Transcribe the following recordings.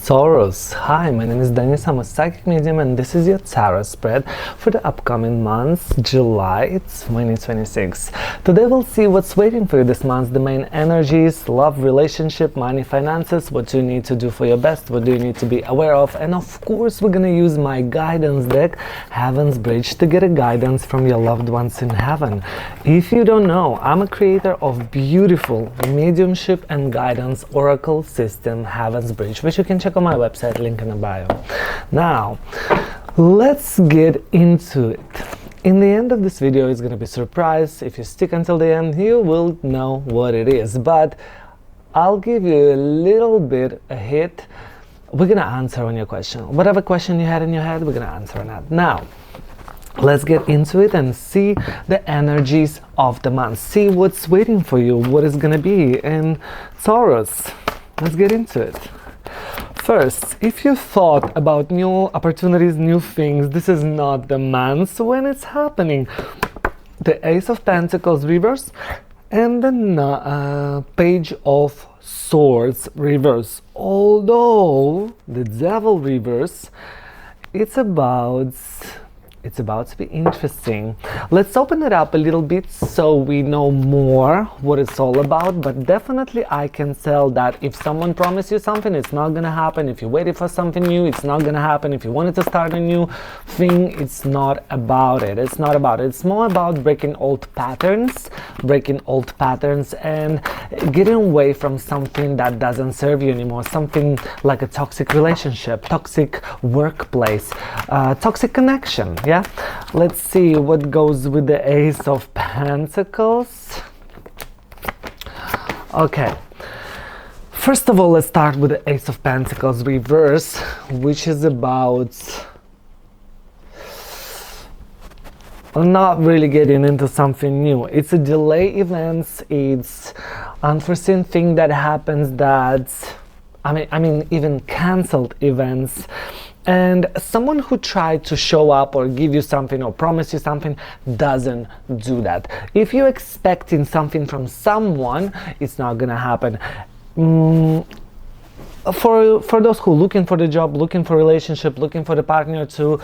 Taurus. Hi, my name is Dennis. I'm a psychic medium and this is your tarot spread for the upcoming month, July 2026. Today we'll see what's waiting for you this month, the main energies, love, relationship, money, finances, what you need to do for your best, what do you need to be aware of, and of course we're gonna use my guidance deck, Heaven's Bridge, to get a guidance from your loved ones in heaven. If you don't know, I'm a creator of beautiful mediumship and guidance oracle system, Heaven's Bridge, which you can check on my website, link in the bio. Now, let's get into it. In the end of this video, it's going to be a surprise. If you stick until the end, you will know what it is. But I'll give you a little bit a hint. We're going to answer on your question. Whatever question you had in your head, we're going to answer on that. Now, let's get into it and see the energies of the month. See what's waiting for you, what is going to be in Taurus. Let's get into it. First, if you thought about new opportunities, new things, this is not the month when it's happening. The Ace of Pentacles reverse and the Page of Swords reverse. Although the Devil reverse, it's about to be interesting. Let's open it up a little bit so we know more what it's all about, but definitely I can tell that if someone promised you something, it's not gonna happen. If you waited for something new, it's not gonna happen. If you wanted to start a new thing, it's not about it. It's not about it. It's more about breaking old patterns and getting away from something that doesn't serve you anymore, something like a toxic relationship, toxic workplace, toxic connection. Yeah, let's see what goes with the Ace of Pentacles. Okay, first of all, let's start with the Ace of Pentacles reverse, which is about not really getting into something new. It's a delay events, it's unforeseen thing that happens, that I mean even cancelled events. And someone who tried to show up or give you something or promise you something doesn't do that. If you're expecting something from someone, it's not gonna happen. For those who are looking for the job, looking for a relationship, looking for the partner to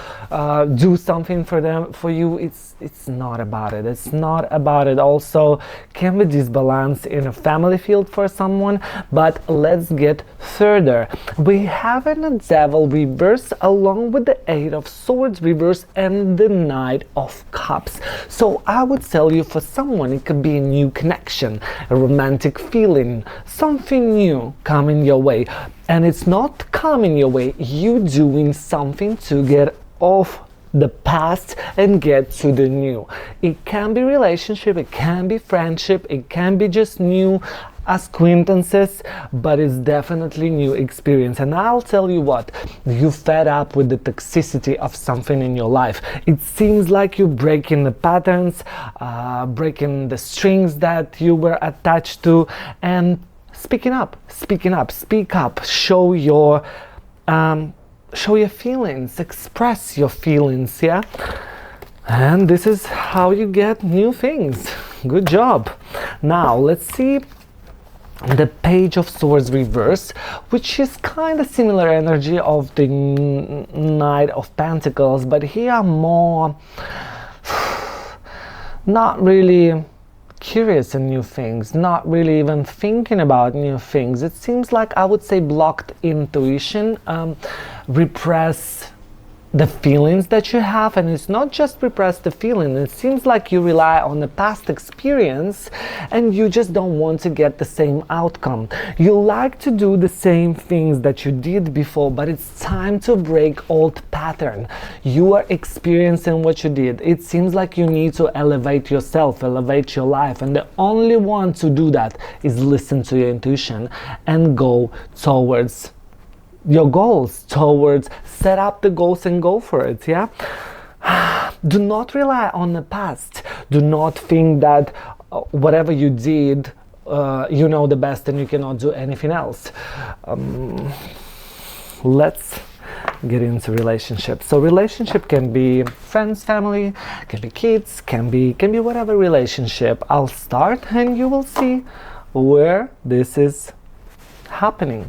do something for you, it's not about it. It's not about it. Also, can be disbalance in a family field for someone. But let's get further. We have a Devil reverse along with the Eight of Swords reverse and the Knight of Cups. So I would tell you, for someone, it could be a new connection, a romantic feeling, something new coming your way. And it's not coming your way, you doing something to get off the past and get to the new. It can be relationship, it can be friendship, it can be just new acquaintances, but it's definitely new experience. And I'll tell you what, you fed up with the toxicity of something in your life. It seems like you're breaking the patterns, breaking the strings that you were attached to, and speak up, show your feelings, express your feelings, yeah? And this is how you get new things. Good job. Now, let's see the Page of Swords reverse, which is kind of similar energy of the Knight of Pentacles, but here more not really curious in new things, not really even thinking about new things. It seems like, I would say, blocked intuition, repress the feelings that you have. And it's not just repress the feeling, it seems like you rely on the past experience and you just don't want to get the same outcome. You like to do the same things that you did before, but it's time to break old pattern. You are experiencing what you did. It seems like you need to elevate yourself, elevate your life, and the only one to do that is listen to your intuition and go towards your goals, towards set up the goals and go for it. Yeah, do not rely on the past. Do not think that whatever you did, you know the best and you cannot do anything else. Let's get into relationships. So relationship can be friends, family, can be kids, can be whatever relationship. I'll start and you will see where this is happening.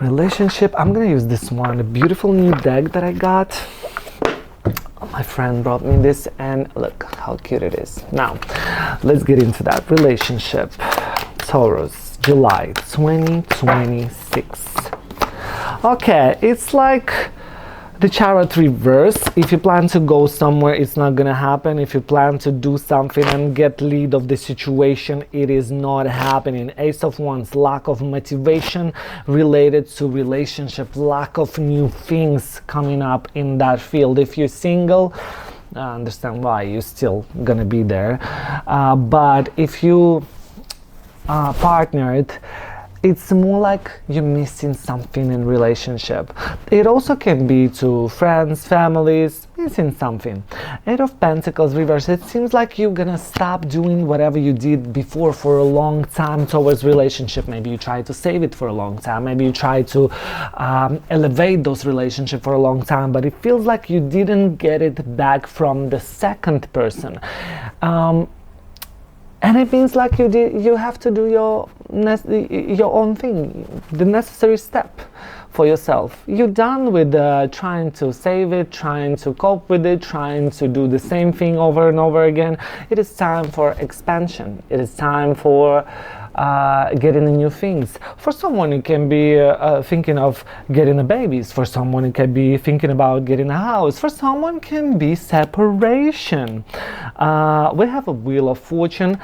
Relationship, I'm gonna use this one, a beautiful new deck that I got. My friend brought me this and look how cute it is. Now, let's get into that. Relationship, Taurus, July 2026. Okay, it's like the Chariot reverse. If you plan to go somewhere, it's not gonna happen. If you plan to do something and get lead of the situation, it is not happening. Ace of Wands, lack of motivation related to relationship, lack of new things coming up in that field. If you're single, I understand why you're still gonna be there. But if you are partnered, it's more like you're missing something in relationship. It also can be to friends, families, missing something. Eight of Pentacles reverse. It seems like you're gonna stop doing whatever you did before for a long time towards relationship. Maybe you try to save it for a long time. Maybe you try to elevate those relationships for a long time, but it feels like you didn't get it back from the second person. And it means like you have to do your own thing, the necessary step for yourself. You're done with trying to save it, trying to cope with it, trying to do the same thing over and over again. It is time for expansion. It is time for getting new things. For someone, it can be thinking of getting a baby. For someone, it can be thinking about getting a house. For someone, it can be separation. We have a Wheel of Fortune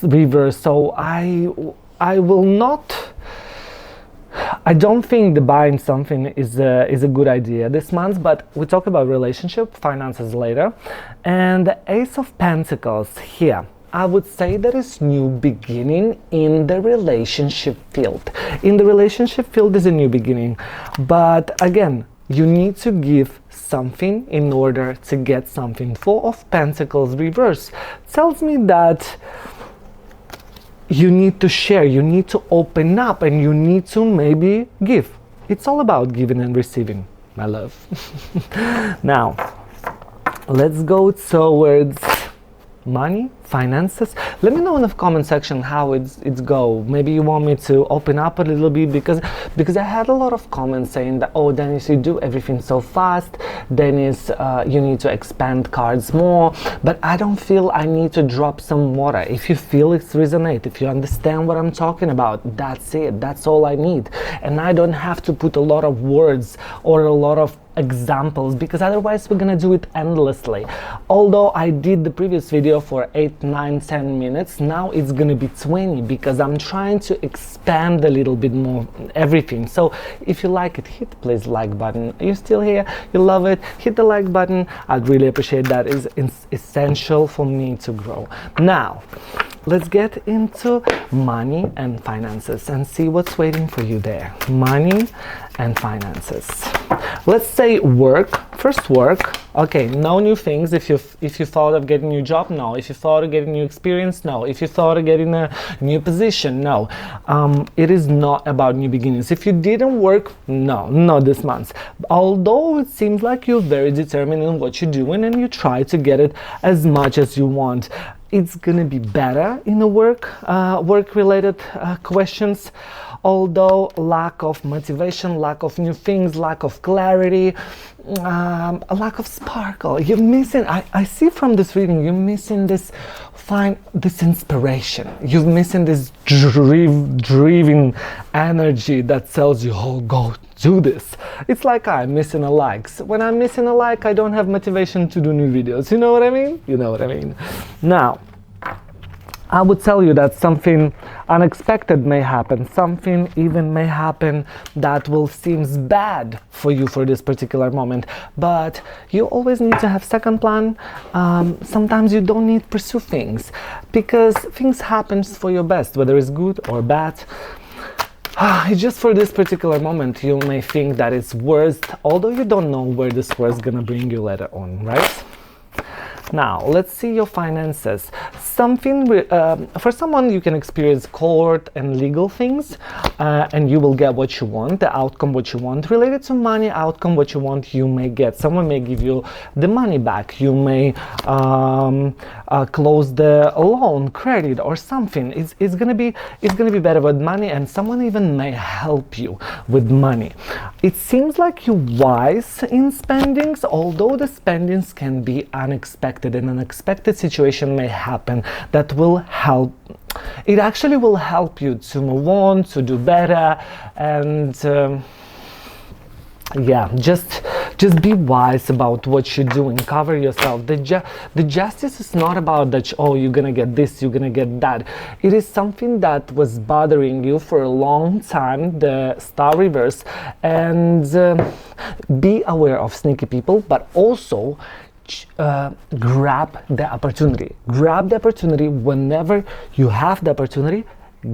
reverse. So I will not. I don't think the buying something is a good idea this month, but we talk about relationship, finances later. And the Ace of Pentacles here. I would say there is new beginning in the relationship field. In the relationship field is a new beginning. But again, you need to give something in order to get something. Four of Pentacles reverse tells me that you need to share, you need to open up, and you need to maybe give. It's all about giving and receiving, my love. Now, let's go towards money, finances. Let me know in the comment section how it's go. Maybe you want me to open up a little bit because I had a lot of comments saying that, oh Dennis, you do everything so fast. Dennis, you need to expand cards more. But I don't feel I need to drop some water. If you feel it's resonate, if you understand what I'm talking about, that's it. That's all I need. And I don't have to put a lot of words or a lot of examples, because otherwise we're gonna do it endlessly. Although I did the previous video for 8, 9, 10 minutes, now it's gonna be 20 because I'm trying to expand a little bit more everything. So if you like it, hit please like button. Are you still here? You love it? Hit the like button. I'd really appreciate that. It's essential for me to grow. Now let's get into money and finances and see what's waiting for you there. Money and finances. Let's say work. First work. Okay, no new things. If you thought of getting a new job, no. If you thought of getting new experience, no. If you thought of getting a new position, no. It is not about new beginnings. If you didn't work, no, not this month. Although it seems like you're very determined in what you're doing and you try to get it as much as you want. It's gonna be better in the work-related questions. Although lack of motivation, lack of new things, lack of clarity, a lack of sparkle. You're missing, I see from this reading, you're missing this inspiration. You're missing this driven energy that tells you, oh, go do this. It's like I'm missing a like. When I'm missing a like, I don't have motivation to do new videos. You know what I mean? You know what I mean. Now, I would tell you that something unexpected may happen, something even may happen that will seem bad for you for this particular moment, but you always need to have second plan. Sometimes you don't need to pursue things because things happen for your best, whether it's good or bad. It's just for this particular moment you may think that it's worst, although you don't know where this worst is gonna bring you later on, right? Now, let's see your finances. For someone, you can experience court and legal things, and you will get what you want, the outcome what you want. Related to money, outcome what you want, you may get. Someone may give you the money back. You may close the loan, credit, or something. It's gonna be better with money, and someone even may help you with money. It seems like you're wise in spendings, although the spendings can be unexpected. An unexpected situation may happen that will help. It actually will help you to move on, to do better, and yeah, just be wise about what you're doing. Cover yourself. The justice is not about that, oh, you're gonna get this, you're gonna get that. It is something that was bothering you for a long time, the star reverse, and be aware of sneaky people, but also grab the opportunity. Grab the opportunity whenever you have the opportunity.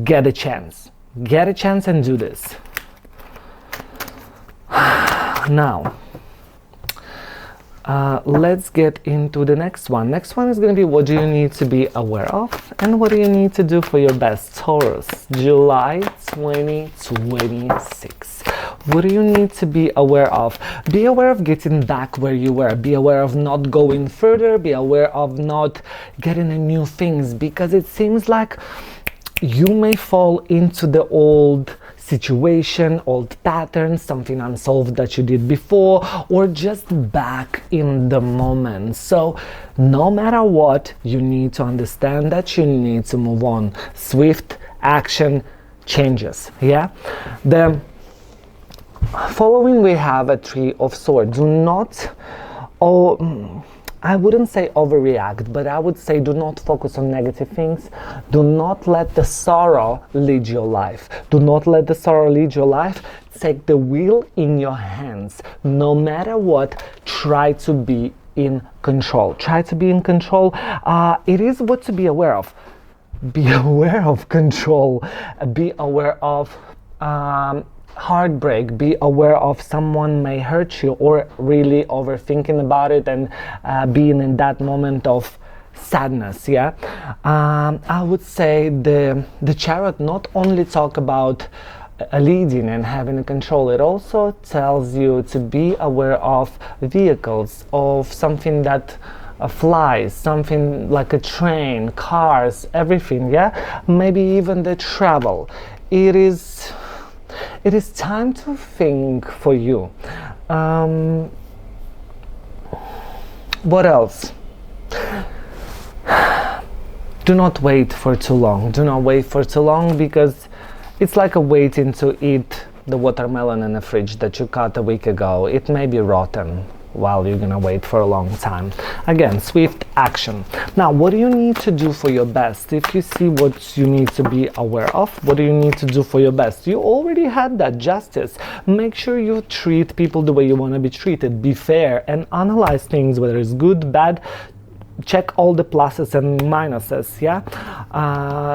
Get a chance. Get a chance and do this. Now, let's get into the next one. Next one is going to be, what do you need to be aware of and what do you need to do for your best? Taurus, July 2026. What do you need to be aware of? Be aware of getting back where you were. Be aware of not going further. Be aware of not getting a new things, because it seems like you may fall into the old situation, old patterns, something unsolved that you did before, or just back in the moment. So no matter what, you need to understand that you need to move on. Swift action changes. Yeah. The following, we have a Three of Swords. Do not, I wouldn't say overreact, but I would say do not focus on negative things. Do not let the sorrow lead your life. Do not let the sorrow lead your life. Take the wheel in your hands. No matter what, try to be in control. Try to be in control. It is what to be aware of. Be aware of control. Be aware of heartbreak. Be aware of someone may hurt you, or really overthinking about it and being in that moment of sadness. Yeah, I would say the Chariot not only talk about leading and having a control, it also tells you to be aware of vehicles, of something that flies, something like a train, cars, everything. Yeah, maybe even the travel. It is time to think for you. What else? Do not wait for too long. Do not wait for too long, because it's like waiting to eat the watermelon in the fridge that you cut a week ago. It may be rotten while you're gonna wait for a long time. Again, swift action. Now, what do you need to do for your best? If you see what you need to be aware of, what do you need to do for your best? You already had that, justice. Make sure you treat people the way you want to be treated. Be fair and analyze things, whether it's good, bad. Check all the pluses and minuses. Yeah,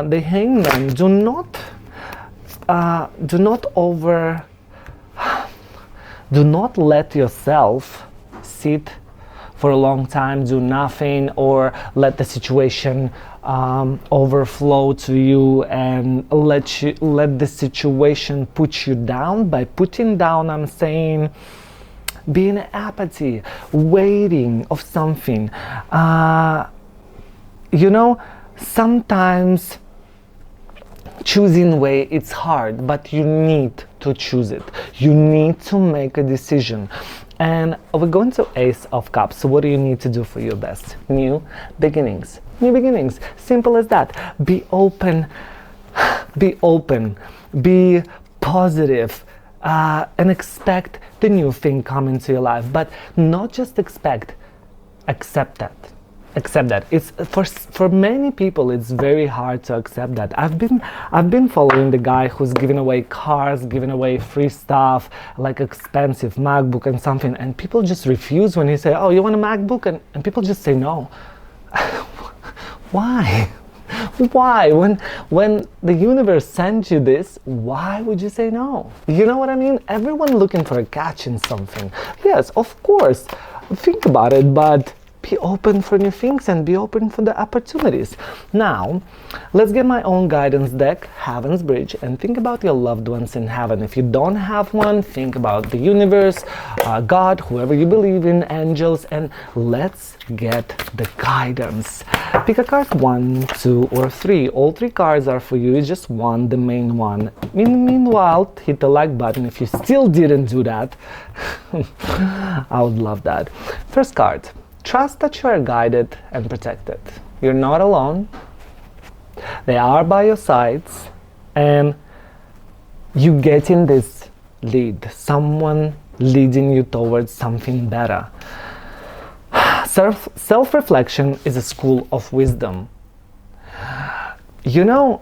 the Hangman. Do not let yourself sit for a long time, do nothing, or let the situation overflow to you and let the situation put you down. By putting down, I'm saying be in apathy, waiting of something. Sometimes choosing way, it's hard, but you need to choose it. You need to make a decision. And we're going to Ace of Cups. So what do you need to do for your best? New beginnings. New beginnings. Simple as that. Be open. Be open. Be positive. And expect the new thing come into your life. But not just expect. Accept that. Accept that. It's for many people it's very hard to accept that. I've been following the guy who's giving away cars, giving away free stuff, like expensive MacBook and something, and people just refuse when he say, oh, you want a MacBook? And people just say no. Why? Why? When the universe sent you this, why would you say no? You know what I mean? Everyone looking for a catch in something. Yes, of course. Think about it, but be open for new things and be open for the opportunities. Now, let's get my own guidance deck, Heaven's Bridge, and think about your loved ones in heaven. If you don't have one, think about the universe, God, whoever you believe in, angels, and let's get the guidance. Pick a card, 1, 2, or 3. All 3 cards are for you. It's just one, the main one. Meanwhile, hit the like button if you still didn't do that. I would love that. First card. Trust that you are guided and protected. You're not alone. They are by your sides, and you get in this lead. Someone leading you towards something better. Self-reflection is a school of wisdom. You know,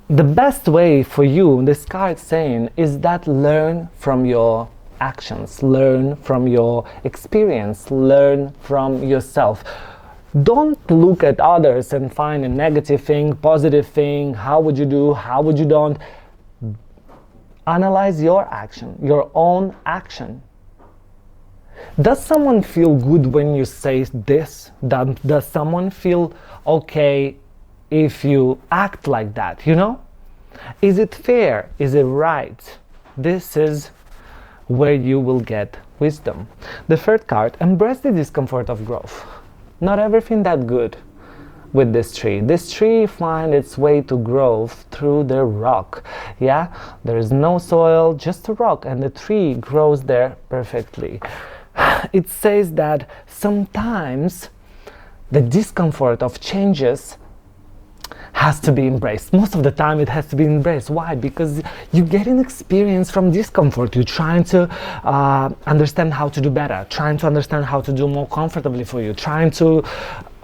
the best way for you, this card saying, is that learn from your actions, learn from your experience, learn from yourself. Don't look at others and find a negative thing, positive thing, how would you do, how would you don't. Analyze your action, your own action. Does someone feel good when you say this? Does someone feel okay if you act like that, you know? Is it fair? Is it right? This is where you will get wisdom. The third card, embrace the discomfort of growth. Not everything that good with this tree. This tree finds its way to growth through the rock. Yeah, there is no soil, just a rock, and the tree grows there perfectly. It says that sometimes the discomfort of changes has to be embraced. Most of the time it has to be embraced. Why? Because you get an experience from discomfort. You're trying to understand how to do better, trying to understand how to do more comfortably for you, trying to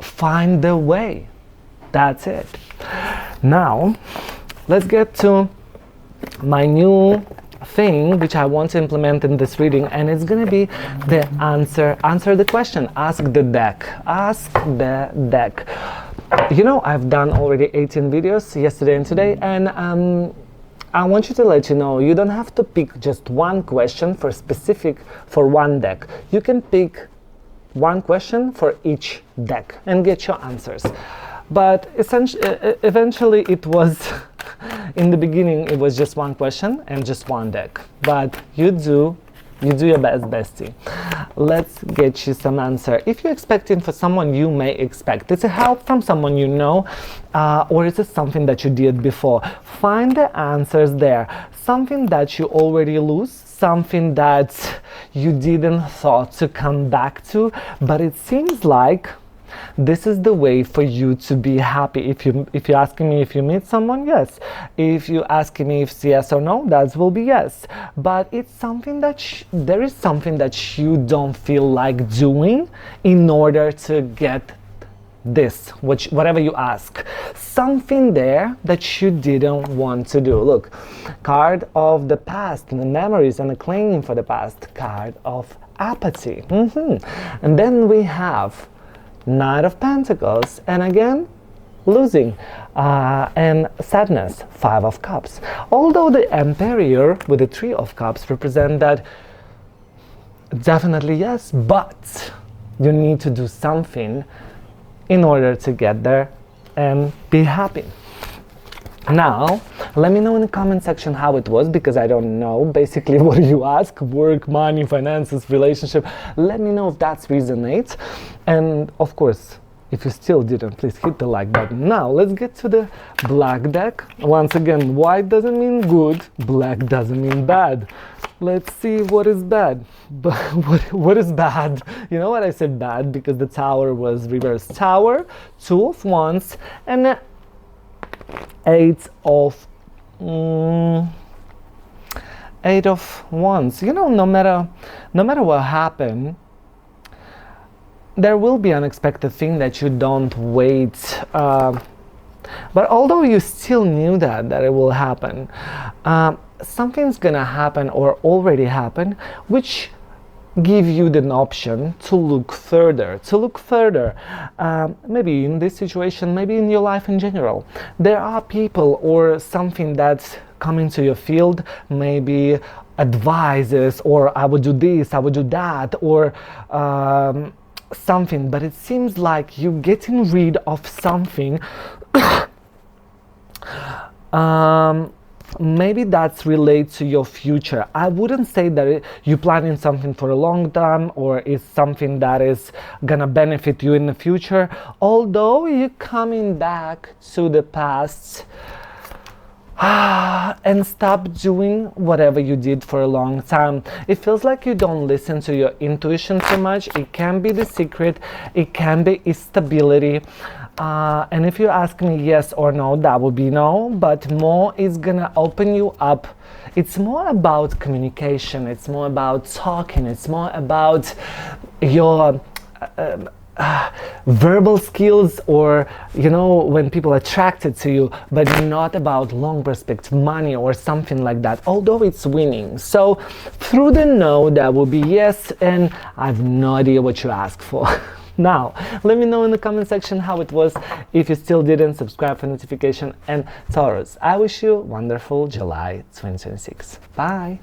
find the way. That's it. Now, let's get to my new thing which I want to implement in this reading, and it's gonna be the answer the question. Ask the deck. Ask the deck. You know, I've done already 18 videos yesterday and today, and I want you to let you know, you don't have to pick just one question for one deck. You can pick one question for each deck and get your answers. But eventually it was, in the beginning it was just one question and just one deck. But you do your best, bestie. Let's get you some answer. If you're expecting for someone you may expect, it's a help from someone you know, or is it something that you did before? Find the answers there. Something that you already lose, something that you didn't thought to come back to, but it seems like this is the way for you to be happy. If you're asking me if you meet someone, yes. If you're asking me if it's yes or no, that will be yes. But it's something that there is something that you don't feel like doing in order to get this, whatever you ask. Something there that you didn't want to do. Look, card of the past, the memories and the clinging for the past. Card of apathy. And then we have Knight of Pentacles, and again losing and sadness, 5 of Cups. Although the Emperor with the 3 of Cups represent that, definitely yes, but you need to do something in order to get there and be happy. Now, let me know in the comment section how it was, because I don't know basically what you ask: work, money, finances, relationship. Let me know if that resonates. And of course, if you still didn't, please hit the like button. Now, let's get to the black deck. Once again, white doesn't mean good, black doesn't mean bad. Let's see what is bad. But what is bad? You know what, I said bad because the Tower was reversed. Tower, 2 of Wands, and 8 of Wands. You know, no matter what happened, there will be unexpected thing that you don't wait. But although you still knew that it will happen, something's gonna happen or already happened, which give you the option to look further, maybe in this situation, maybe in your life in general. There are people or something that's coming to your field, maybe advises, or I would do this, I would do that, or something, but it seems like you're getting rid of something. Maybe that's related to your future. I wouldn't say that you're planning something for a long time or it's something that is gonna benefit you in the future, although you're coming back to the past and stop doing whatever you did for a long time. It feels like you don't listen to your intuition too much. It can be the secret, it can be instability. And if you ask me yes or no, that would be no, but more is gonna open you up. It's more about communication, it's more about talking, it's more about your verbal skills, or when people are attracted to you, but not about long perspective money or something like that, although it's winning. So through the no, that will be yes, and I have no idea what you asked for. Now, let me know in the comment section how it was. If you still didn't, subscribe for notification. And Taurus, I wish you wonderful July 2026. Bye!